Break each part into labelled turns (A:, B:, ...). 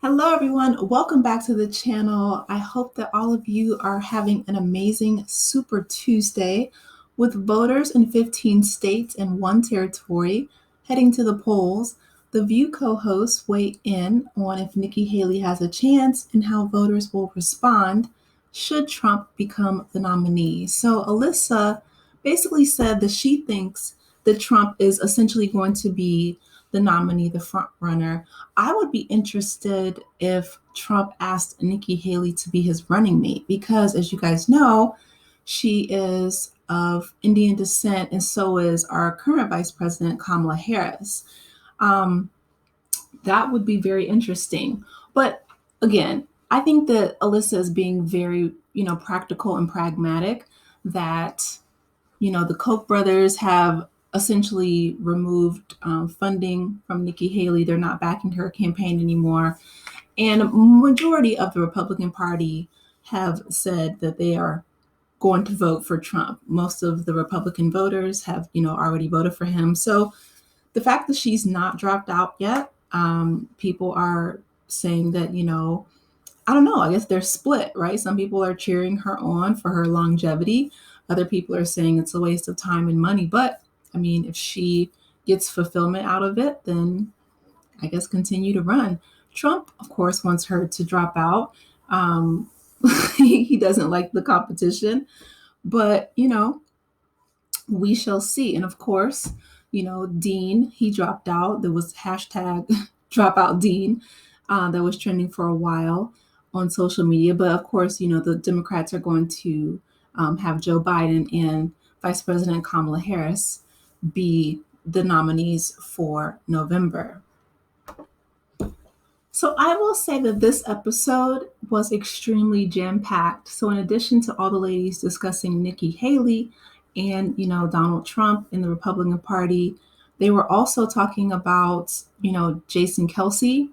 A: Hello, everyone. Welcome back to the channel. I hope that all of you are having an amazing Super Tuesday with voters in 15 states and one territory heading to the polls. The View co-hosts weigh in on if Nikki Haley has a chance and how voters will respond should Trump become the nominee. So Alyssa basically said that she thinks that Trump is essentially going to be the nominee, the front runner. I would be interested if Trump asked Nikki Haley to be his running mate because, as you guys know, she is of Indian descent, and so is our current Vice President, Kamala Harris. Um, that would be very interesting. But again, I think that Alyssa is being very, practical and pragmatic, that the Koch brothers have essentially removed funding from Nikki Haley. They're not backing her campaign anymore. And a majority of the Republican Party have said that they are going to vote for Trump. Most of the Republican voters have, already voted for him. So the fact that she's not dropped out yet, people are saying that, I don't know, I guess they're split, right? Some people are cheering her on for her longevity. Other people are saying it's a waste of time and money. But I mean, if she gets fulfillment out of it, then I guess continue to run. Trump, of course, wants her to drop out. Um, he doesn't like the competition, but we shall see. And of course, Dean, he dropped out. There was hashtag dropout Dean that was trending for a while on social media. But of course, the Democrats are going to have Joe Biden and Vice President Kamala Harris be the nominees for November. So I will say that this episode was extremely jam-packed. So in addition to all the ladies discussing Nikki Haley and, Donald Trump in the Republican Party, they were also talking about, Jason Kelce.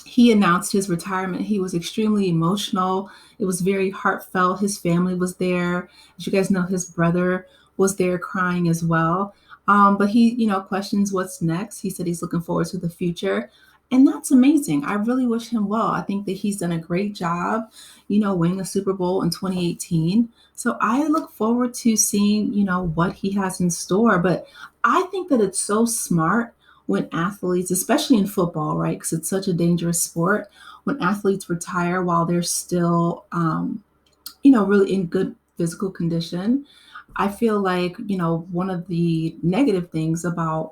A: He announced his retirement. He was extremely emotional. It was very heartfelt. His family was there. As you guys know, his brother was there crying as well. But he, questions what's next. He said he's looking forward to the future. And that's amazing. I really wish him well. I think that he's done a great job, winning a Super Bowl in 2018. So I look forward to seeing, what he has in store. But I think that it's so smart when athletes, especially in football, right? Because it's such a dangerous sport, when athletes retire while they're still, really in good physical condition. I feel like, one of the negative things about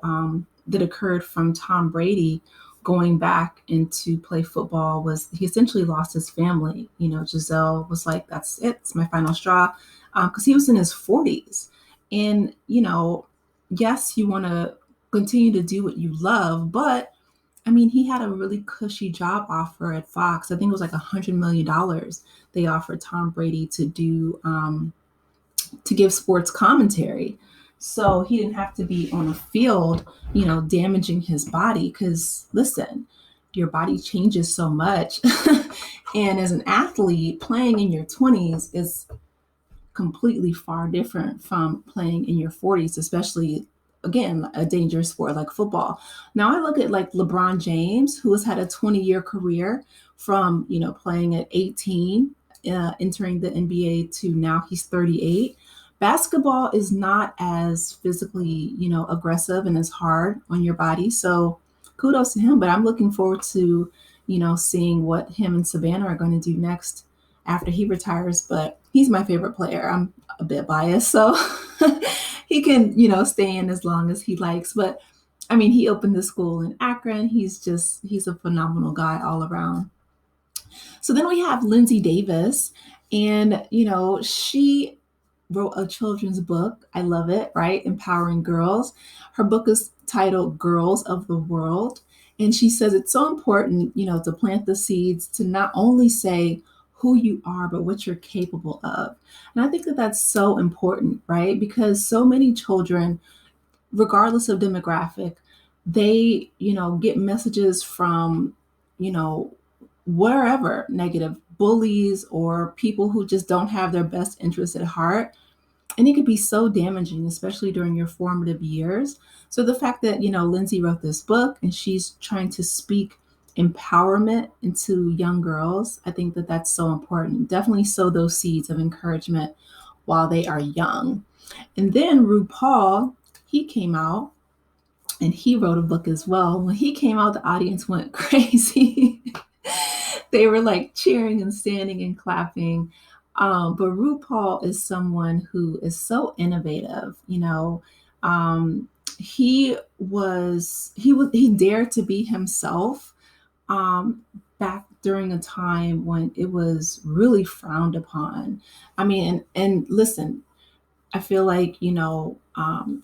A: that occurred from Tom Brady going back into play football was he essentially lost his family. Giselle was like, that's it. It's my final straw. Because he was in his 40s. And, yes, you want to continue to do what you love, but I mean, he had a really cushy job offer at Fox. I think it was like $100 million they offered Tom Brady to do to give sports commentary. So he didn't have to be on a field, damaging his body. Because listen, your body changes so much. And as an athlete, playing in your 20s is completely far different from playing in your 40s, especially again, a dangerous sport like football. Now I look at like LeBron James, who has had a 20-year career from, playing at 18, entering the NBA to now he's 38. Basketball is not as physically, aggressive and as hard on your body. So kudos to him, but I'm looking forward to, seeing what him and Savannah are going to do next after he retires. But he's my favorite player. I'm a bit biased, so he can, stay in as long as he likes. But I mean, he opened the school in Akron. He's a phenomenal guy all around. So then we have Lindsay Davis, and, she wrote a children's book. I love it, right? Empowering girls. Her book is titled Girls of the World. And she says it's so important, to plant the seeds to not only say who you are, but what you're capable of. And I think that that's so important, right? Because so many children, regardless of demographic, they, get messages from, wherever, negative bullies or people who just don't have their best interests at heart. And it could be so damaging, especially during your formative years. So the fact that, Lindsay wrote this book and she's trying to speak empowerment into young girls. I think that that's so important. Definitely sow those seeds of encouragement while they are young. And then RuPaul, he came out and he wrote a book as well. When he came out, the audience went crazy. They were like cheering and standing and clapping. But RuPaul is someone who is so innovative. He dared to be himself back during a time when it was really frowned upon. I mean, and listen, I feel like,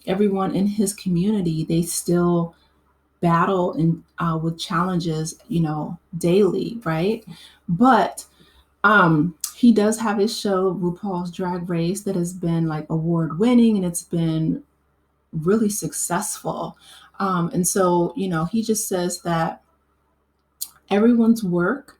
A: everyone in his community, they still battle and with challenges, daily, right? But he does have his show, RuPaul's Drag Race, that has been like award winning, and it's been really successful. And so, he just says that everyone's work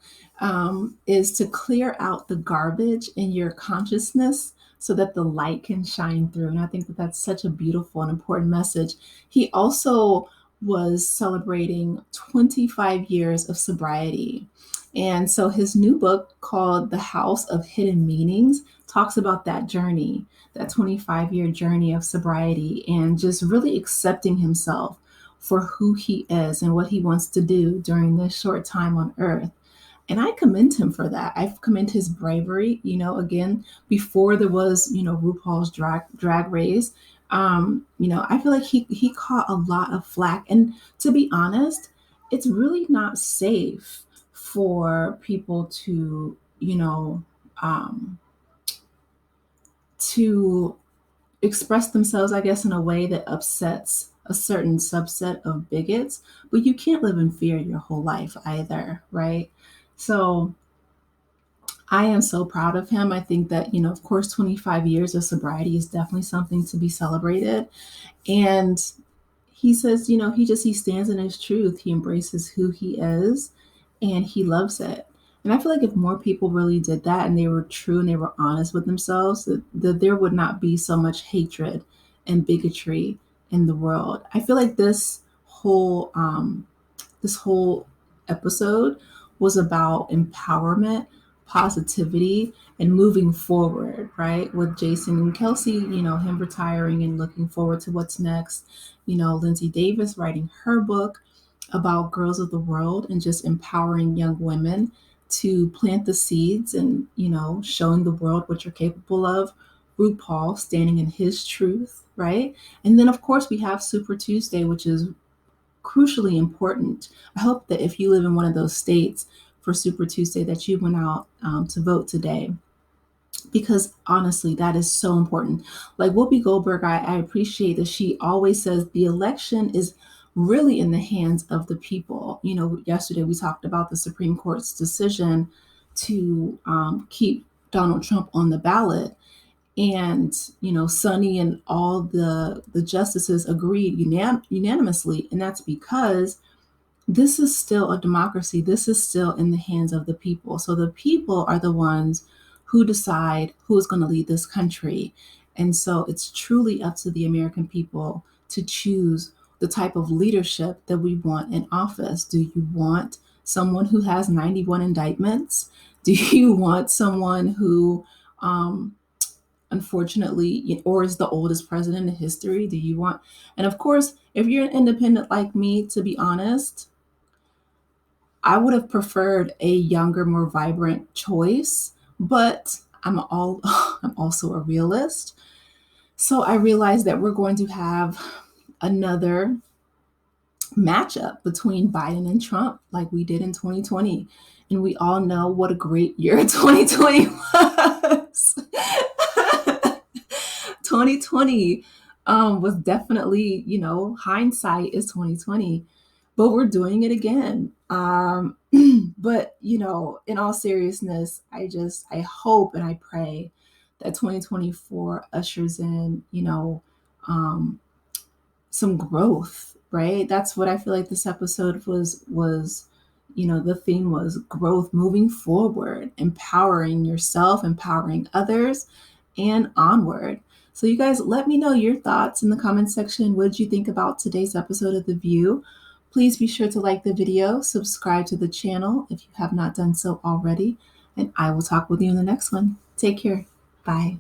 A: is to clear out the garbage in your consciousness so that the light can shine through. And I think that that's such a beautiful and important message. He also was celebrating 25 years of sobriety. And so his new book called The House of Hidden Meanings talks about that journey, that 25-year journey of sobriety, and just really accepting himself for who he is and what he wants to do during this short time on earth. And I commend him for that. I commend his bravery, again, before there was, RuPaul's drag race. I feel like he caught a lot of flack. And to be honest, it's really not safe for people to, to express themselves, I guess, in a way that upsets a certain subset of bigots, but you can't live in fear your whole life either, right? So I am so proud of him. I think that, of course, 25 years of sobriety is definitely something to be celebrated. And he says, he stands in his truth. He embraces who he is and he loves it. And I feel like if more people really did that and they were true and they were honest with themselves, that there would not be so much hatred and bigotry in the world. I feel like this whole episode was about empowerment, positivity, and moving forward, right? With Jason and Kelce, him retiring and looking forward to what's next. Lindsay Davis writing her book about girls of the world and just empowering young women to plant the seeds and, showing the world what you're capable of. RuPaul standing in his truth, right? And then, of course, we have Super Tuesday, which is crucially important. I hope that if you live in one of those states for Super Tuesday, that you went out to vote today, because honestly, that is so important. Like Whoopi Goldberg, I appreciate that she always says the election is really in the hands of the people. Yesterday we talked about the Supreme Court's decision to keep Donald Trump on the ballot. And, Sonny and all the justices agreed unanimously. And that's because this is still a democracy. This is still in the hands of the people. So the people are the ones who decide who is going to lead this country. And so it's truly up to the American people to choose the type of leadership that we want in office. Do you want someone who has 91 indictments? Do you want someone who, unfortunately, or is the oldest president in history? Do you want, and of course, if you're an independent like me, to be honest, I would have preferred a younger, more vibrant choice, but I'm also a realist. So I realized that we're going to have another matchup between Biden and Trump like we did in 2020. And we all know what a great year 2020 was. 2020 was definitely, hindsight is 2020, but we're doing it again. But, in all seriousness, I hope and I pray that 2024 ushers in, some growth, right? That's what I feel like this episode was, the theme was growth, moving forward, empowering yourself, empowering others, and onward. So you guys, let me know your thoughts in the comment section. What did you think about today's episode of The View? Please be sure to like the video, subscribe to the channel if you have not done so already, and I will talk with you in the next one. Take care. Bye.